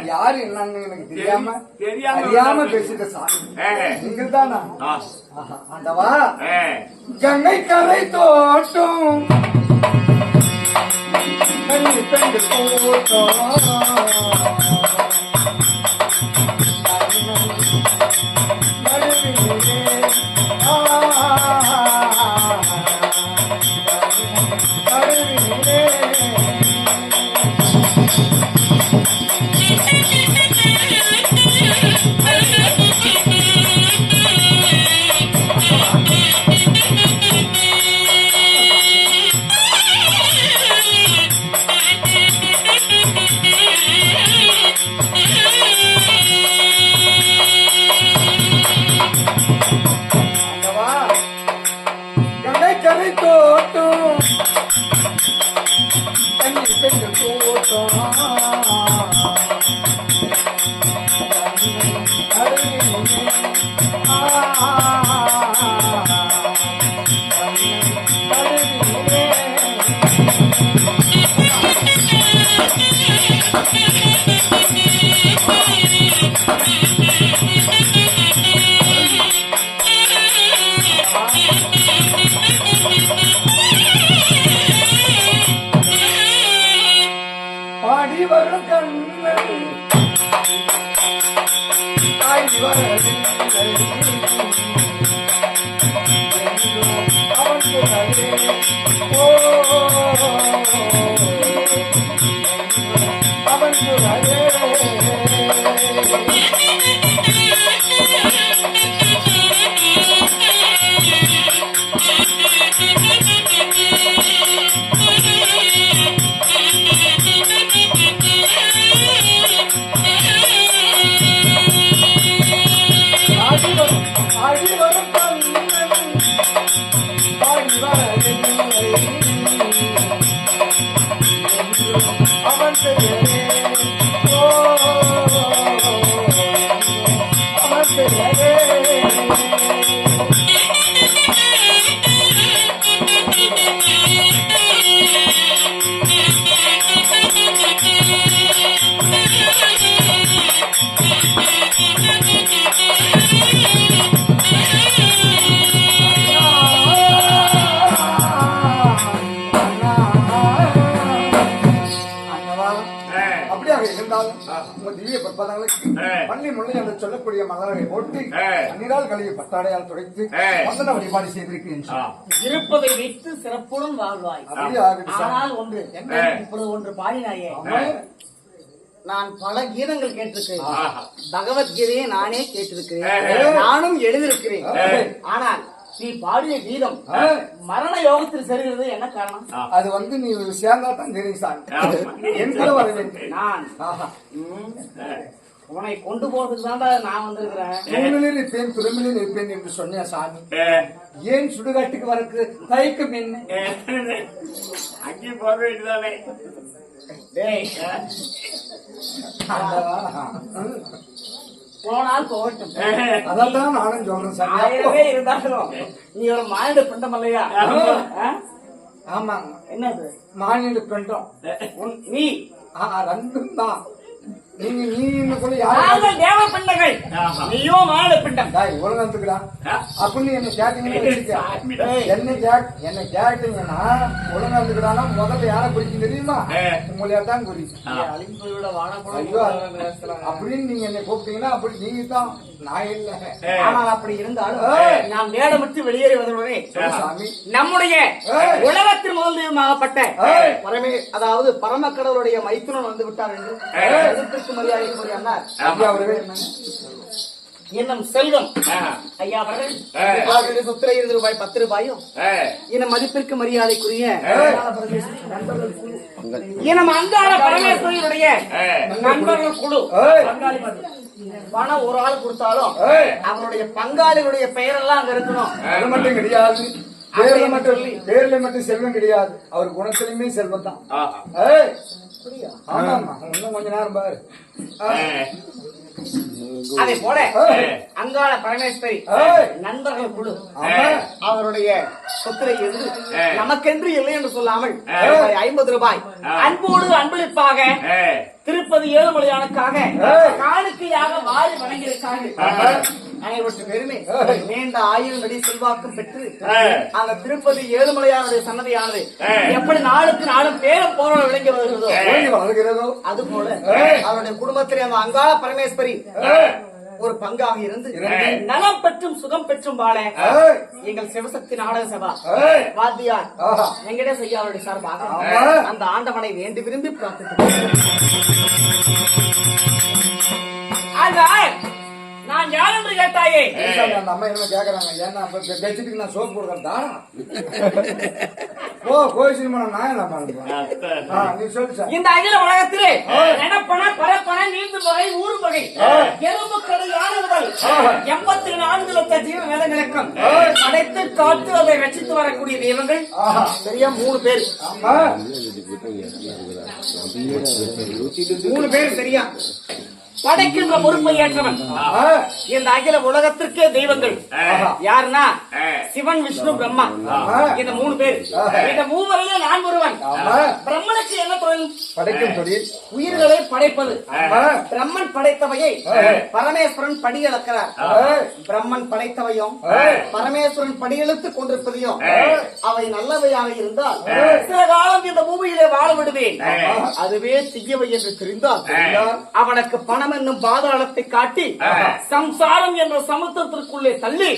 யாரு என்னன்னு எனக்கு தெரியாம பேசிட்ட சாமி நீங்கள் தானா ஆண்டவா? கங்கை கரை தோட்டம் கண்ணி பெண்டு தோட்டம் மல்லி முல்லை என்று சொல்லக்கூடிய மலரை போட்டு நீரால் கழுவி பட்டாடையால் துடைத்து வந்தன வழிபாடு செய்திருக்கிறேன். இருப்பதை வைத்து சிறப்புடன் வாழ்வாய். ஆனால் ஒன்று இப்பொழுது ஒன்று பாடினாயே, நான் பல கீதங்கள் கேட்டிருக்கிறேன், பகவத்கீதையை நானே கேட்டிருக்கிறேன், நானும் எழுதியிருக்கிறேன். ஆனால் நீ பாடிய கீதம் மரண யோகத்தில் செல்கிறது என்ன காரணம்? அது நீ சேர்ந்தா தான் தெரியும் சாமி. என்பது வர வேண்டும். நான் உன்னை கொண்டு போறதுக்கு தான் நான் வந்திருக்கிறேன். தூணிலில் இருப்பேன் துரும்பிலில் இருப்பேன் என்று சொன்ன சாமி, ஏன் சுடுகாட்டுக்கு வரக்கு தயக்கம் என்ன? அங்கே போக வேண்டியதானே. போனால் போகட்டும், அதான் நானும் சொல்றேன் சாமி. ஆயிரமே இருந்தாலும் நீ ஒரு மானிட பிண்டம் இல்லையா? ஆமாங்க. என்னது மானிட பிண்டம்? நீ ரெண்டும் தான். நீ தேவ பிண்டங்கள், நீயோ மானிட பிண்டம். ஒழுங்கா அப்படின்னு என்ன கேட்டீங்கன்னா என்ன கேட்டீங்கன்னா ஒழுங்கா இருந்துக்கிறானா முதல்ல யாரை குறிக்கும் தெரியுமா? உங்களையா தான் குறிக்கும். ஐயோ அப்படின்னு நீங்க என்ன கூப்பிட்டீங்கன்னா அப்படி நீங்க தான், நான் இல்ல. ஆனால் அப்படி இருந்தாலும் நாம் வேடமிட்டு வெளியேறி வந்தவுடனே சாமி நம்முடைய உலகத்தின் முதல் தெய்வமாகப்பட்ட அதாவது பரமக்கடவுளுடைய மைத்துனன் வந்து விட்டார் என்று மரியாதை என்னும் செல்வம் ஐயா அவர்கள் சொத்துல ரூபாய் 10 ரூபாயும் என மதிப்பிற்கு மரியாதைக்குரிய என அங்காள பரமேஸ்வரியுடைய நண்பர்கள் குழு பணம் ஒரு ஆள் கொடுத்தாலும் அவருடைய பங்காளிகளுடைய பெயரெல்லாம் அங்க இருக்கணும். அது மட்டும் கிடையாது, பேர்ல மட்டும் செல்வம் கிடையாது, அவர் குணத்திலுமே செல்வம் தான். ஆமா இன்னும் கொஞ்ச நேரம் பாரு. அதே போல அங்காள பரமேஸ்வரி நண்பர்கள் குழு அவருடைய சொத்துல இருந்து நமக்கென்று இல்லை என்று சொல்லாமல் 50 ரூபாய் அன்போடு அன்பளிப்பாக திருப்பதி ஏழுமலையானுக்காக காணிக்கையாக வாரி வழங்கியிருக்காங்க. அனைவருக்கும் பெருமை நீண்ட 1000 அடி செல்வாக்கும் பெற்று அந்த திருப்பதி ஏழுமலையானுடைய சன்னதியானது எப்படி நாளுக்கு நாளும் பேரும் போராட விளங்கி வருகிறதோ அது போல அவருடைய குடும்பத்திலே அந்த அங்காள பரமேஸ்வரி ஒரு பங்காக இருந்து நலம் பெற்றும் சுகம் பெற்றும் வாழ எங்கள் சிவசக்தி நாடக சபா வாத்தியார் வெங்கடேஷ் ஐயா அவருடைய சார்பாக அந்த ஆண்டவனை வேண்டி விரும்பி பிரார்த்திக்கிறேன். நான் யார் என்று கேட்டாயே, அந்த அம்மா என்ன கேக்குறாங்க, ஏன்னா கட்சிக்கு நான் சோப்பு கொடுக்கறதா? ஓ கோயில் நான் என்ன பண்ணுவேன்? நீ சொல்லு. இந்த அகில உலகத்திலே நடப்பன பரப்பன நீந்து வகை ஊர் வகை எறும்பு கடை யாரு முதல் 84 லட்சம் ஜீவ வேத நிலக்கம் அடைத்து காத்து அதை ரசித்து வரக்கூடிய தெய்வங்கள் சரியா 3 பேர். 3 பேர் சரியா படைக்கின்ற பொறுப்பை ஏற்றவன் இந்த அகில உலகத்திற்கே தெய்வங்கள் யாருன்னா சிவன் விஷ்ணு பிரம்மா. இந்த 3 பேர், இந்த 3 நான் ஒருவன். பிரம்மனுக்கு என்ன தொழில்? படைக்கும் தொழில், உயிர்களை படைப்பது. பிரம்மன் படைத்தவையை பரமேஸ்வரன் படியளக்கிறார். பிரம்மன் படைத்தவையும் பரமேஸ்வரன் படியெழுத்துக் கொண்டிருப்பதையும் அவை நல்லவையாக இருந்தால் சில காலம் இந்த பூமியிலே வாழ விடுவேன், அதுவே தீயவை என்று தெரிந்தால் அவனுக்கு பணம் என்னும் பாதாளத்தை காட்டி சம்சாரம் என்ற சமுத்திரத்திற்குள்ளே தள்ளி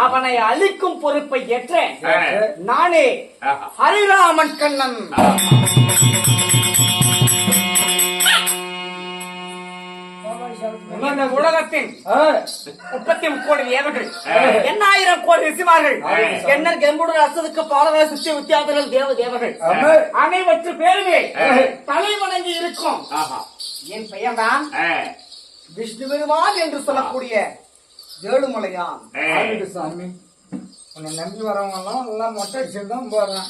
அவனை அழிக்கும் பொறுப்பை ஏற்ற நானே ஹரிராமன் கண்ணன். இந்த உலகத்தின் 33 கோடி தேவர்கள், 8000 கோடி ரிஷிமார்கள், எண்ணர் கெம்புடன் அசதுக்கு பாலவர சித்தி வித்தியாசர்கள் தேவ தேவர்கள் அனைவற்று பேருமே தலை வணங்கி இருக்கும் என் பெயர் தான் விஷ்ணு பெருமான் என்று சொல்லக்கூடிய ஏழுமலையான். சாமி உன்னை நம்பி வரவங்க எல்லாம் மொட்டை அடிச்சுட்டு தான் போறான்.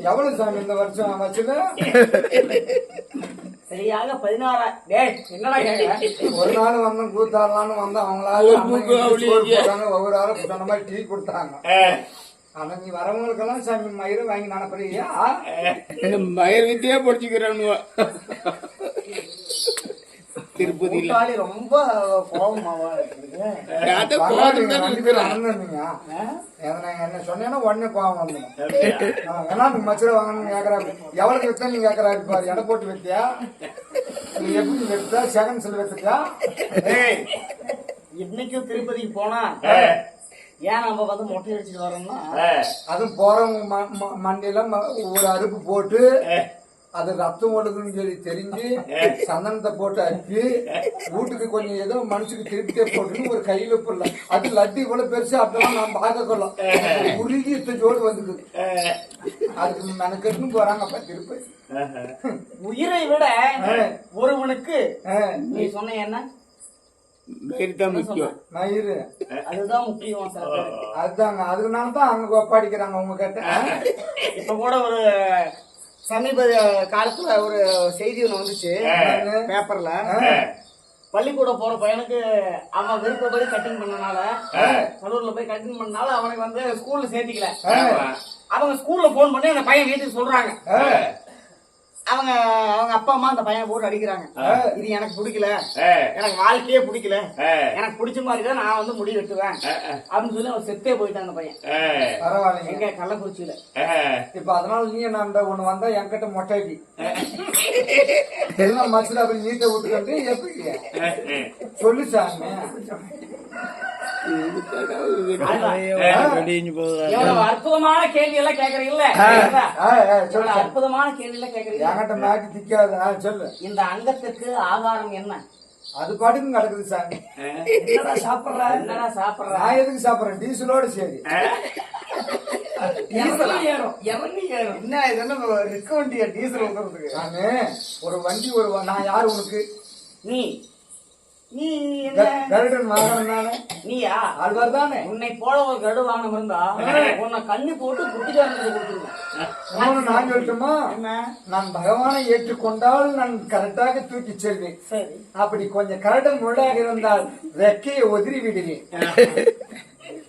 எவ்வளவு சாமி இந்த வருஷம் வச்சுல? சரியாக 16. என்னடா ஒரு நாள் வந்து கூத்தாடலான்னு வந்து அவங்களால ஒவ்வொரு ஆளும் சொன்ன மாதிரி டீ கொடுத்தாங்க. ஆனா நீ வரவங்களுக்கெல்லாம் சாமி மயிறு வாங்கி நடப்புறியா? மயிர் வித்தியா பொடிச்சுக்கிறானு திருப்பதி ரொம்ப கோபமாவா என்ன சொன்னேன்னா உடனே கோபம் வந்துடும். ஏன்னா மச்சுரை வாங்கணும்னு கேக்குறாரு, எவ்வளவு வித்தா நீ கேக்குறாரு பாரு, எடை போட்டு வித்தியா நீ எப்படி எடுத்தா செகண்ட்ஸ்ல எடுத்துட்டா இன்னைக்கும் திருப்பதிக்கு போனா ஏன் நம்ம வந்து மொட்டை அடிச்சுட்டு வரோம்னா அதுவும் போறவங்க மண்ணில ஒரு அறுப்பு போட்டு அது ரத்தம் ஓடுதுன்னு சொல்லி தெரிஞ்சு சந்தனத்தை போட்டு அடிச்சு வீட்டுக்கு கொஞ்சம் ஏதோ மனுஷுக்கு திருப்பிட்டே போட்டுன்னு ஒரு கையில போடல அது லட்டு இவ்வளவு பெருசு அப்பெல்லாம் நான் பார்க்க கொள்ளலாம் உருகி ஜோடு வந்துக்குது அதுக்கு மெனக்கட்டுன்னு போறாங்கப்பா திருப்பதி உயிரை விட ஒருவனுக்கு நீ சொன்ன என்ன மயிர் தான் முக்கியம். மயிறு அதுதான் முக்கியம் சார். அதுதாங்க அதனால தான் அங்க ஒப்பாடிக்கிறாங்க உங்க கிட்ட. இப்ப கூட ஒரு சமீப காலத்துல ஒரு செய்தி ஒண்ணு வந்துச்சு பேப்பர்ல. பள்ளிக்கூடம் போற பையனுக்கு அவன் விருப்பப்படி கட்டிங் பண்ணனால கல்லூரில போய் கட்டிங் பண்ணனால அவனுக்கு வந்து ஸ்கூல்ல சேர்த்திக்கல. அவங்க ஸ்கூல்ல போன் பண்ணி அந்த பையன் வீட்டுக்கு சொல்றாங்க. அவங்க அப்பா அம்மா அந்த பையன் போட்டு அடிக்கிறாங்க. இது எனக்கு பிடிக்கல, எனக்கு வாழ்க்கையே பிடிக்கல, எனக்கு பிடிச்ச மாதிரி தான் நான் வந்து முடி வெட்டுவேன் அப்படின்னு சொல்லி அவன் செத்தே போயிட்டான் அந்த பையன். பரவாயில்லைங்க. எங்க கள்ளக்குறிச்சியில. இப்ப அதனால நீ நான் ஒண்ணு வந்தா என்கிட்ட மொட்டைக்கு எல்லாம் மசில அப்படி நீட்டை விட்டுக்கிட்டு எப்படி சொல்லு சாமி. எவ்வளவு அற்புதமான கேள்வி எல்லாம் கேக்குறீங்கல்ல, அற்புதமான கேள்வி எல்லாம் கேக்குறீங்க. என்கிட்ட மேட்டு திக்காது. சொல்லு. இந்த அங்கத்திற்கு ஆதாரம் என்ன? அது பாட்டுக்கு நடக்குது சாமி. என்னடா சாப்பிடுற, என்னடா சாப்பிடுற? நான் எதுக்கு சாப்பிடுறேன்? டீசலோட சரி. இறங்கி ஏறும். என்ன இதெல்லாம் ரிக்க வண்டியா டீசல் வந்துறதுக்கு? நானு ஒரு வண்டி நான் யாரு உனக்கு? நீ நீ என்ன கருடன் வாகனம் தானே? நீயா? ஆழ்வார் தானே? உன்னை போல ஒரு கருடு வாகனம் இருந்தா உன்னை கண்ணி போட்டு குட்டிக்காரனுக்கு கொடுத்துருவேன். நான் சொல்லட்டுமா? நான் பகவானை ஏற்றுக்கொண்டால் நான் கரெக்டாக தூக்கி செல்வேன். சரி, அப்படி கொஞ்சம் கரடன் முள்ளாக இருந்தால் ரெக்கையை ஒதிரி விடுவேன்,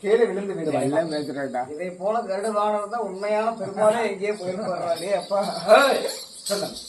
கீழே விழுந்து விடுவேன். இதை போல கருடு வாகனம் தான் உண்மையான பெரும்பாலும் எங்கேயே போயிருப்பாரு. அப்பா சொல்லுங்க.